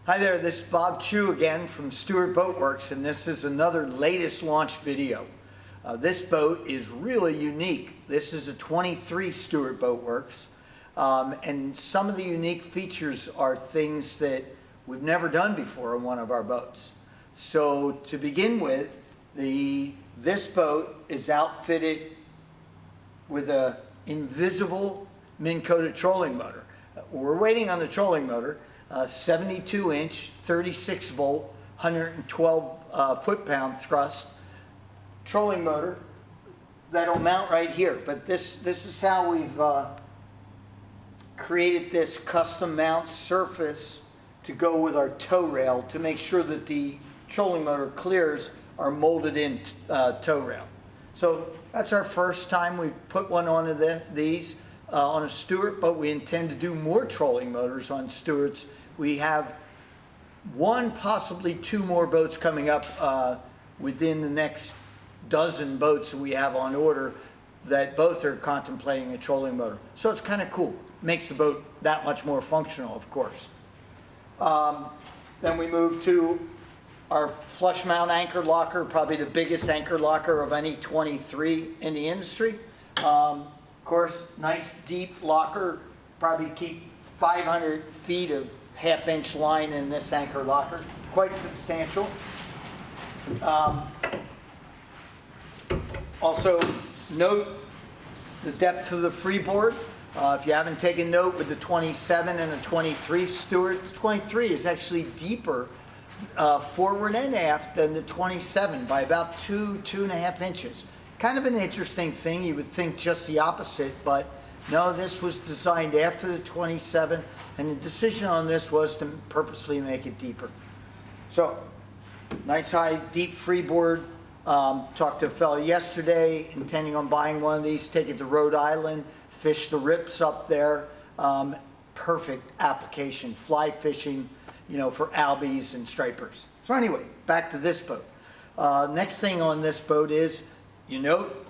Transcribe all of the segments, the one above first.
Hi there, this is Bob Chu again from Stuart Boatworks, and this is another latest launch video. This boat is really unique. This is a 23 Stuart Boatworks, and some of the unique features are things that we've never done before on one of our boats. So to begin with, this boat is outfitted with an invisible Minn Kota trolling motor. We're waiting on the trolling motor. 72-inch, 36-volt, 112 foot-pound thrust trolling motor that'll mount right here. But this is how we've created this custom mount surface to go with our tow rail to make sure that the trolling motor clears are molded in tow rail. So that's our first time we've put one onto these on a Stuart, but we intend to do more trolling motors on Stuarts. We have one, possibly two more boats coming up within the next dozen boats that we have on order that both are contemplating a trolling motor. So it's kind of cool. Makes the boat that much more functional, of course. Then we move to our flush mount anchor locker, probably the biggest anchor locker of any 23 in the industry. Of course, nice deep locker, probably keep 500 feet of half-inch line in this anchor locker, quite substantial. Also note the depth of the freeboard. If you haven't taken note with the 27 and the 23 Stuart, the 23 is actually deeper forward and aft than the 27 by about 2.5 inches. Kind of an interesting thing. You would think just the opposite, but no, this was designed after the 27, and the decision on this was to purposefully make it deeper. So, nice high, deep freeboard. Talked to a fellow yesterday, intending on buying one of these, take it to Rhode Island, fish the rips up there. Perfect application, fly fishing, you know, for albies and stripers. So anyway, back to this boat. Next thing on this boat is, you note,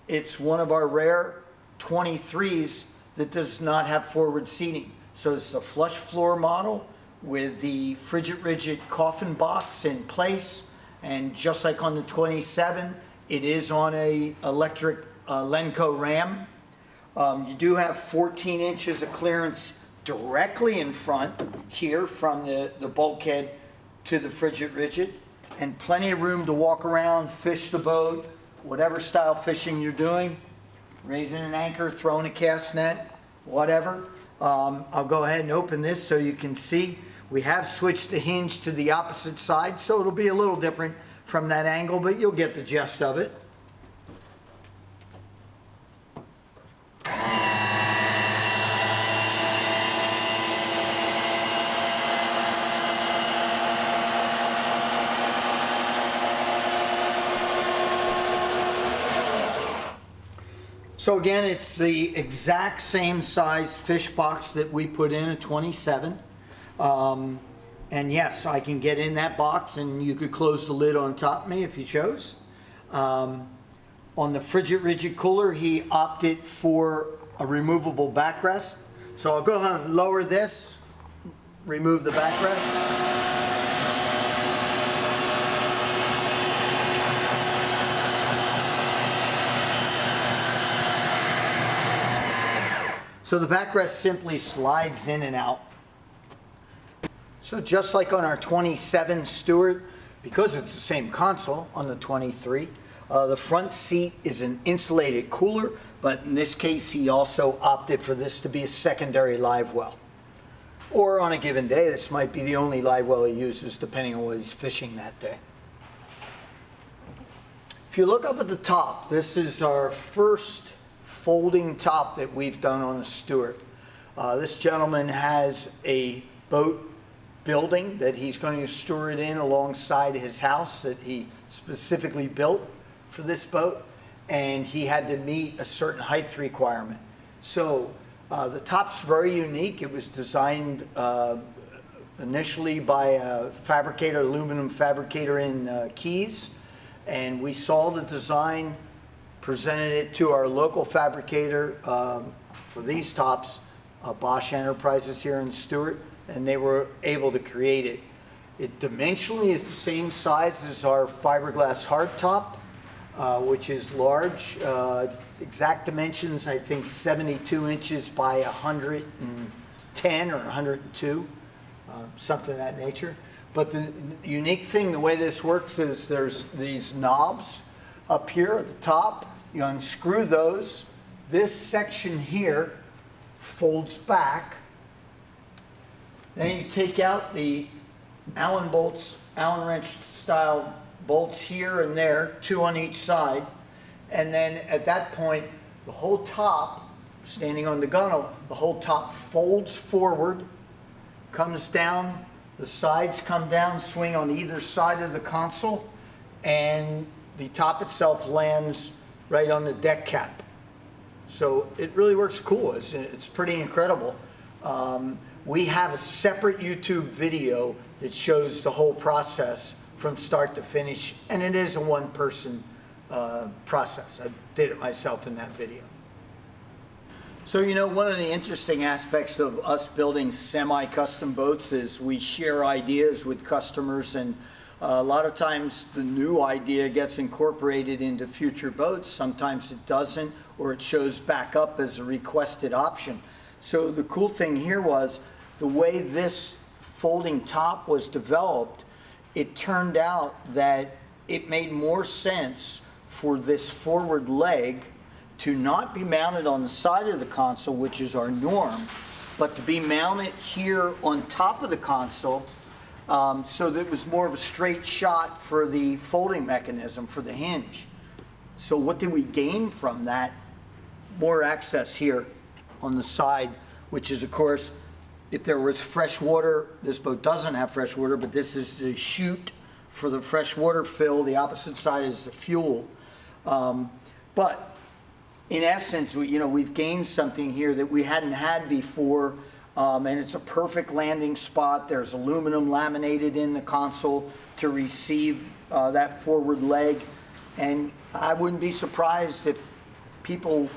it's one of our rare 23s that does not have forward seating. So it's a flush floor model with the frigid rigid coffin box in place, and just like on the 27, it is on a electric Lenco ram. You do have 14 inches of clearance directly in front here from the bulkhead to the frigid rigid, and plenty of room to walk around, fish the boat, whatever style fishing you're doing. Raising an anchor, throwing a cast net, whatever. I'll go ahead and open this so you can see. We have switched the hinge to the opposite side, so it'll be a little different from that angle, but you'll get the gist of it. So again, it's the exact same size fish box that we put in a 27. And yes, I can get in that box and you could close the lid on top of me if you chose. On the frigid rigid cooler, he opted for a removable backrest. So I'll go ahead and lower this, remove the backrest. So the backrest simply slides in and out. So just like on our 27 Stuart, because it's the same console on the 23, the front seat is an insulated cooler, but in this case he also opted for this to be a secondary live well. Or on a given day, this might be the only live well he uses depending on what he's fishing that day. If you look up at the top, this is our first folding top that we've done on a Stuart. This gentleman has a boat building that he's going to store it in alongside his house that he specifically built for this boat, and he had to meet a certain height requirement. So the top's very unique. It was designed initially by a fabricator, aluminum fabricator in Keys, and we saw the design, presented it to our local fabricator for these tops, Bosch Enterprises here in Stuart. and they were able to create it. It dimensionally is the same size as our fiberglass hardtop, which is large. Exact dimensions, I think 72 inches by 110 or 102, something of that nature. But the unique thing, the way this works is there's these knobs up here at the top. You unscrew those. This section here folds back. Then you take out the Allen bolts, Allen wrench style bolts here and there, 2 on each side. And then at that point, the whole top, standing on the gunnel, the whole top folds forward, comes down, the sides come down, swing on either side of the console, and the top itself lands right on the deck cap. So it really works cool. It's pretty incredible. We have a separate YouTube video that shows the whole process from start to finish, and it is a one-person process. I did it myself in that video. So, you know, one of the interesting aspects of us building semi-custom boats is we share ideas with customers, and a lot of times the new idea gets incorporated into future boats. Sometimes it doesn't, or it shows back up as a requested option. So the cool thing here was the way this folding top was developed, it turned out that it made more sense for this forward leg to not be mounted on the side of the console, which is our norm, but to be mounted here on top of the console, so that it was more of a straight shot for the folding mechanism, for the hinge. So what did we gain from that? More access here on the side, which is, of course, if there was fresh water, this boat doesn't have fresh water, but this is the chute for the fresh water fill. The opposite side is the fuel. But in essence, we've gained something here that we hadn't had before, and it's a perfect landing spot. There's aluminum laminated in the console to receive that forward leg, and I wouldn't be surprised if people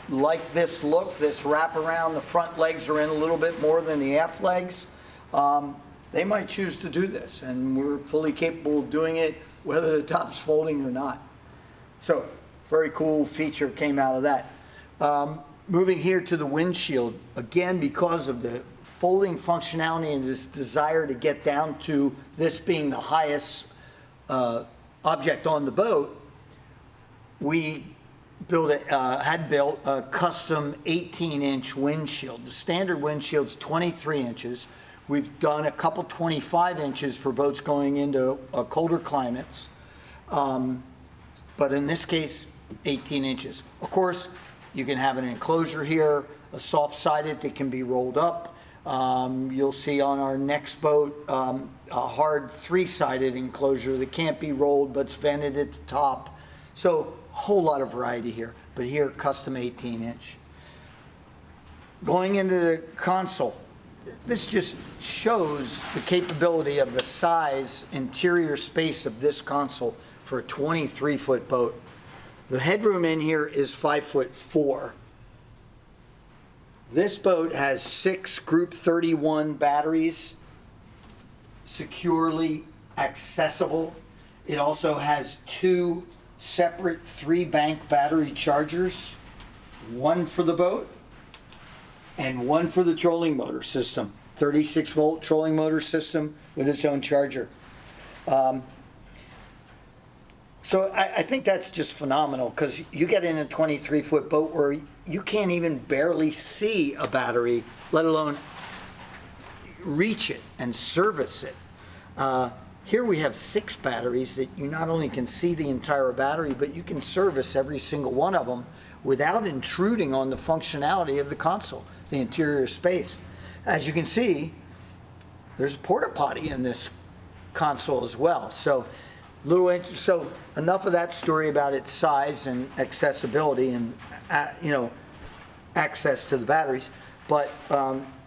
like this look, this wraparound. The front legs are in a little bit more than the aft legs. They might choose to do this, and we're fully capable of doing it whether the top's folding or not. So, very cool feature came out of that. Moving here to the windshield, again, because of the folding functionality and this desire to get down to this being the highest object on the boat, we had built a custom 18-inch windshield. The standard windshield's 23 inches. We've done a couple 25 inches for boats going into colder climates. But in this case, 18 inches. Of course, you can have an enclosure here, a soft-sided that can be rolled up. You'll see on our next boat a hard 3-sided enclosure that can't be rolled but it's vented at the top. So a whole lot of variety here, but here custom 18-inch. Going into the console, this just shows the capability of the size, interior space of this console for a 23-foot boat. The headroom in here is 5'4". This boat has 6 Group 31 batteries, securely accessible. It also has 2 separate 3-bank battery chargers, one for the boat and one for the trolling motor system, 36-volt trolling motor system with its own charger. So I think that's just phenomenal, because you get in a 23-foot boat where you can't even barely see a battery, let alone reach it and service it. Here we have 6 batteries that you not only can see the entire battery, but you can service every single one of them without intruding on the functionality of the console, the interior space. As you can see, there's a porta potty in this console as well. So enough of that story about its size and accessibility and access to the batteries. But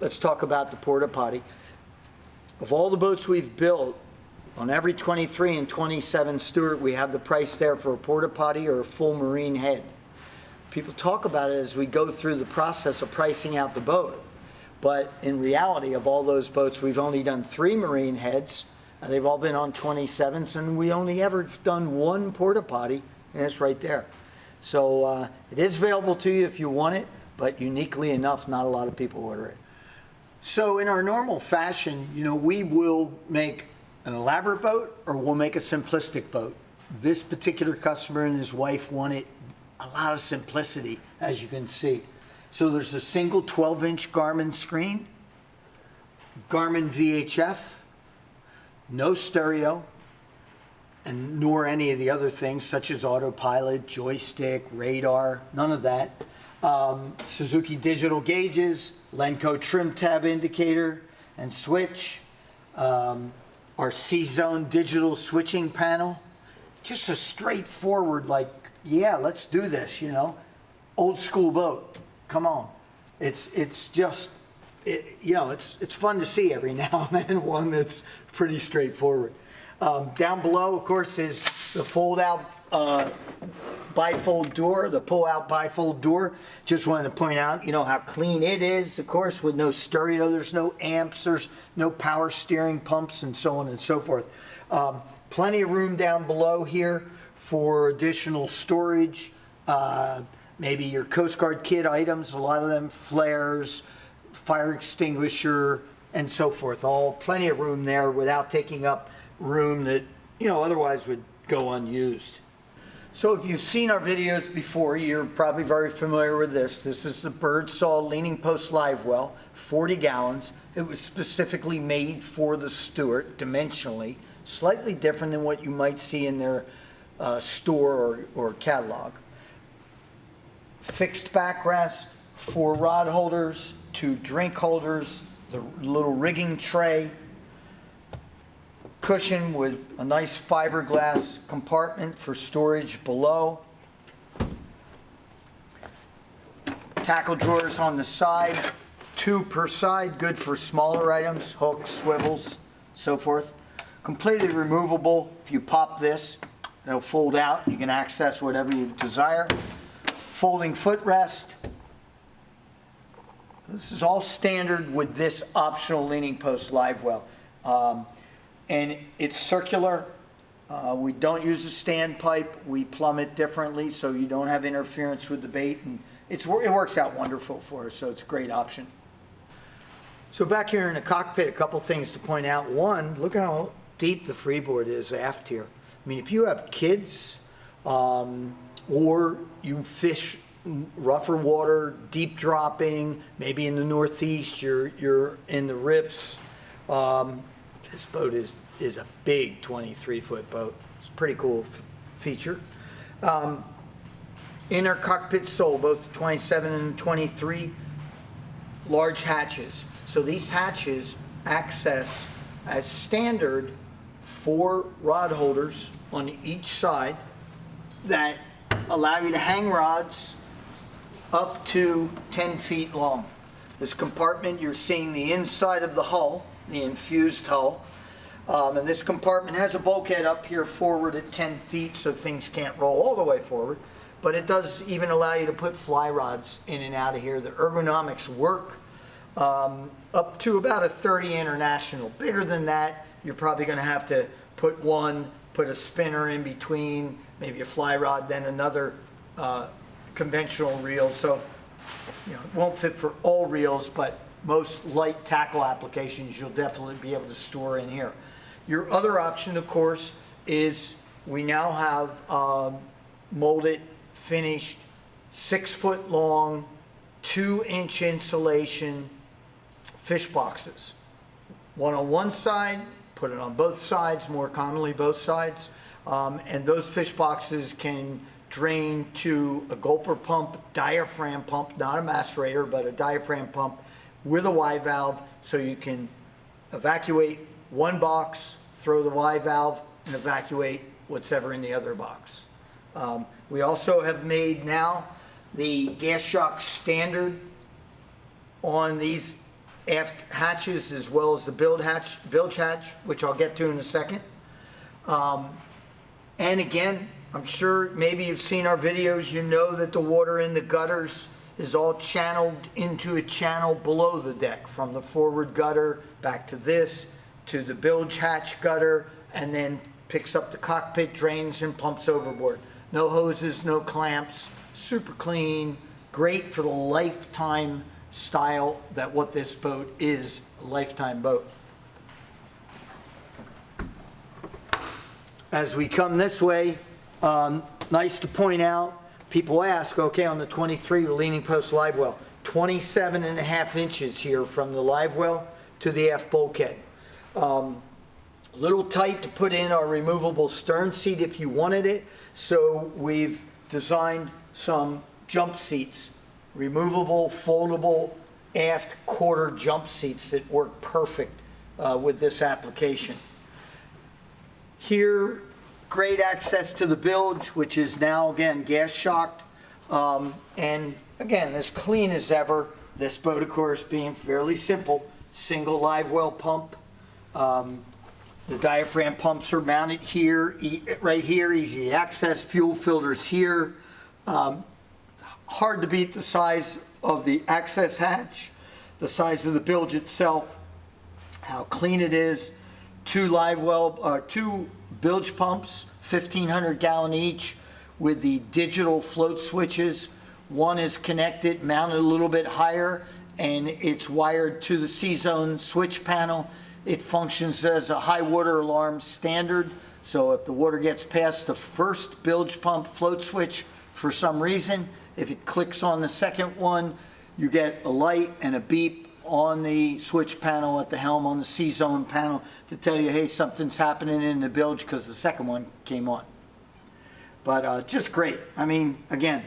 let's talk about the porta potty. Of all the boats we've built, on every 23 and 27 Stuart, we have the price there for a porta potty or a full marine head. People talk about it as we go through the process of pricing out the boat. But in reality, of all those boats, we've only done 3 marine heads. They've all been on 27s, and we only ever done 1 porta potty, and it's right there. So it is available to you if you want it, but uniquely enough, not a lot of people order it. So in our normal fashion, you know, we will make an elaborate boat or we'll make a simplistic boat. This particular customer and his wife wanted a lot of simplicity, as you can see. So there's a single 12-inch Garmin screen, Garmin VHF, no stereo, and nor any of the other things such as autopilot, joystick, radar, none of that. Suzuki digital gauges, Lenco trim tab indicator and switch, our C-Zone digital switching panel. Just a straightforward, like, yeah, let's do this, you know. Old school boat, come on. It's just, you know, it's fun to see every now and then one that's pretty straightforward. Down below, of course, is the fold-out bifold door, the pull-out bifold door. Just wanted to point out, you know, how clean it is, of course, with no stereo, there's no amps, there's no power steering pumps, and so on and so forth. Plenty of room down below here for additional storage, maybe your Coast Guard kit items, a lot of them, flares, fire extinguisher, and so forth. All plenty of room there without taking up room that, you know, otherwise would go unused. So if you've seen our videos before, you're probably very familiar with this. This is the Birdsaw Leaning Post Live Well, 40 gallons. It was specifically made for the Stuart, dimensionally, slightly different than what you might see in their store or catalog. Fixed backrest, 4 rod holders, 2 drink holders, the little rigging tray, cushion with a nice fiberglass compartment for storage below, tackle drawers on the side, 2 per side, good for smaller items, hooks, swivels, so forth. Completely removable. If you pop this, it'll fold out. You can access whatever you desire. Folding footrest. This is all standard with this optional leaning post live well. And it's circular. We don't use a standpipe. We plumb it differently so you don't have interference with the bait. And it works out wonderful for us, so it's a great option. So back here in the cockpit, a couple things to point out. One, look how deep the freeboard is aft here. I mean, if you have kids or you fish rougher water, deep dropping, maybe in the Northeast, you're in the rips. This boat is a big 23-foot boat. It's a pretty cool feature. Inner cockpit sole, both 27 and 23, large hatches. So these hatches access as standard 4 rod holders on each side that allow you to hang rods up to 10 feet long. This compartment, you're seeing the inside of the hull, the infused hull. And this compartment has a bulkhead up here forward at 10 feet so things can't roll all the way forward. But it does even allow you to put fly rods in and out of here. The ergonomics work up to about a 30 international. Bigger than that, you're probably going to have to put a spinner in between, maybe a fly rod, then another conventional reel. So, you know, it won't fit for all reels, but most light tackle applications you'll definitely be able to store in here. Your other option, of course, is we now have molded, finished, 6-foot long, 2-inch insulation fish boxes. One on one side, put it on both sides, more commonly both sides. And those fish boxes can drain to a gulper pump, diaphragm pump, not a macerator, but a diaphragm pump with a Y valve, so you can evacuate one box, throw the Y valve, and evacuate whatever in the other box. We also have made now the gas shock standard on these aft hatches, as well as the bilge hatch, which I'll get to in a second. And again, I'm sure maybe you've seen our videos, you know that the water in the gutters is all channeled into a channel below the deck, from the forward gutter back to this, to the bilge hatch gutter, and then picks up the cockpit, drains, and pumps overboard. No hoses, no clamps, super clean, great for the lifetime style that what this boat is, a lifetime boat. As we come this way, nice to point out, people ask, okay, on the 23, the leaning post live well, 27.5 inches here from the live well to the aft bulkhead. A little tight to put in our removable stern seat if you wanted it, so we've designed some jump seats, removable, foldable, aft quarter jump seats that work perfect with this application. Here, great access to the bilge, which is now, again, gas shocked, and again, as clean as ever. This boat, of course, being fairly simple, single live well pump. The diaphragm pumps are mounted here, right here, easy access, fuel filters here. Hard to beat the size of the access hatch, the size of the bilge itself, how clean it is. Two bilge pumps, 1,500 gallon each, with the digital float switches. One is connected, mounted a little bit higher, and it's wired to the C-zone switch panel. It functions as a high water alarm standard, so if the water gets past the first bilge pump float switch for some reason, if it clicks on the second one, you get a light and a beep on the switch panel at the helm on the C-zone panel to tell you, hey, something's happening in the bilge because the second one came on. But just great. I mean, again,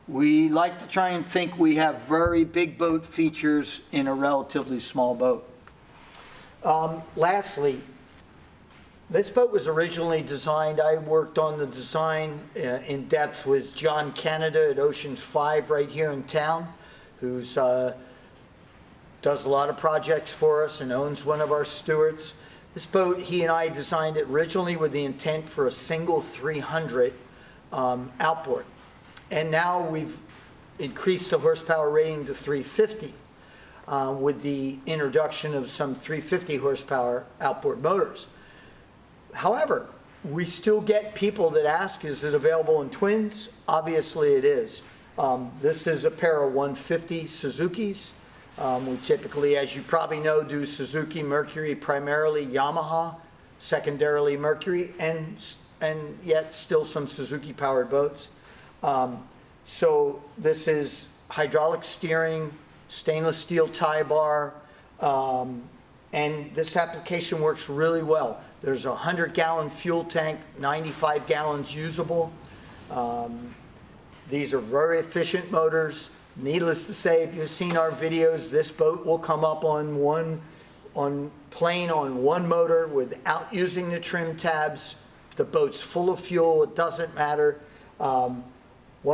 we like to try and think we have very big boat features in a relatively small boat. Lastly, this boat was originally designed, I worked on the design in depth with John Canada at Ocean 5 right here in town, who's does a lot of projects for us and owns one of our Stuarts. This boat, he and I designed it originally with the intent for a single 300 outboard. And now we've increased the horsepower rating to 350 with the introduction of some 350 horsepower outboard motors. However, we still get people that ask, is it available in twins? Obviously it is. This is a pair of 150 Suzukis. We typically, as you probably know, do Suzuki, Mercury, primarily Yamaha, secondarily Mercury, and yet still some Suzuki powered boats. So this is hydraulic steering, stainless steel tie bar, and this application works really well. There's a 100-gallon fuel tank, 95 gallons usable. These are very efficient motors. Needless to say, if you've seen our videos, this boat will come up on plane on one motor without using the trim tabs. If the boat's full of fuel, it doesn't matter. One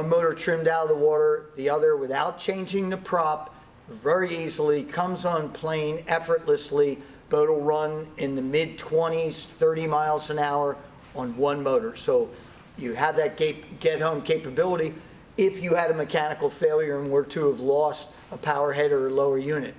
motor trimmed out of the water, the other without changing the prop, very easily comes on plane effortlessly. Boat will run in the mid-20s, 30 miles an hour on one motor. So you have that get-home capability if you had a mechanical failure and were to have lost a power head or a lower unit.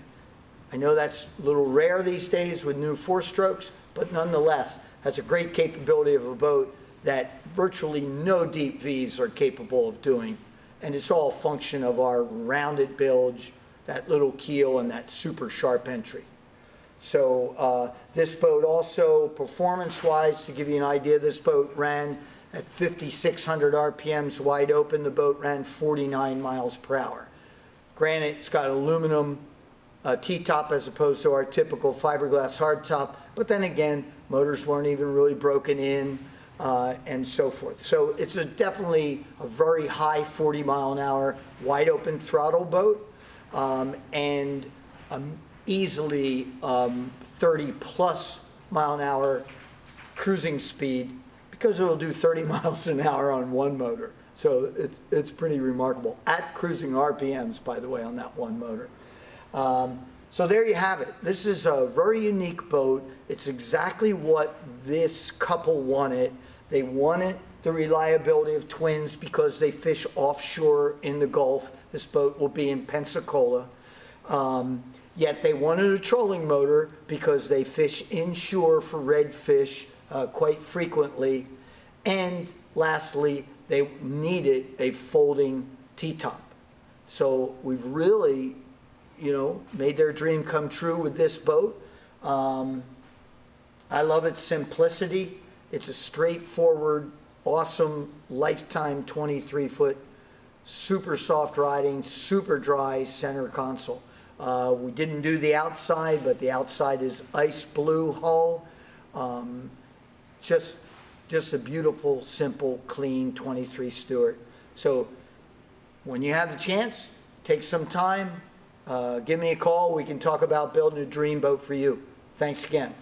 I know that's a little rare these days with new four-strokes, but nonetheless, that's a great capability of a boat that virtually no deep Vs are capable of doing. And it's all a function of our rounded bilge, that little keel, and that super sharp entry. So this boat also, performance-wise, to give you an idea, this boat ran at 5,600 RPMs wide open. The boat ran 49 miles per hour. Granted, it's got aluminum T-top as opposed to our typical fiberglass hardtop, but then again, motors weren't even really broken in and so forth. So it's definitely a very high 40 mile an hour wide open throttle boat, and easily 30 plus mile an hour cruising speed, because it'll do 30 miles an hour on one motor. So it's pretty remarkable. At cruising RPMs, by the way, on that one motor. So there you have it. This is a very unique boat. It's exactly what this couple wanted. They wanted the reliability of twins because they fish offshore in the Gulf. This boat will be in Pensacola. Yet they wanted a trolling motor because they fish inshore for redfish quite frequently. And lastly, they needed a folding T-top. So we've really, made their dream come true with this boat. I love its simplicity. It's a straightforward, awesome, lifetime 23-foot, super soft riding, super dry center console. We didn't do the outside, but the outside is ice blue hull. Just a beautiful, simple, clean 23 Stuart. So when you have the chance, take some time, give me a call. We can talk about building a dream boat for you. Thanks again.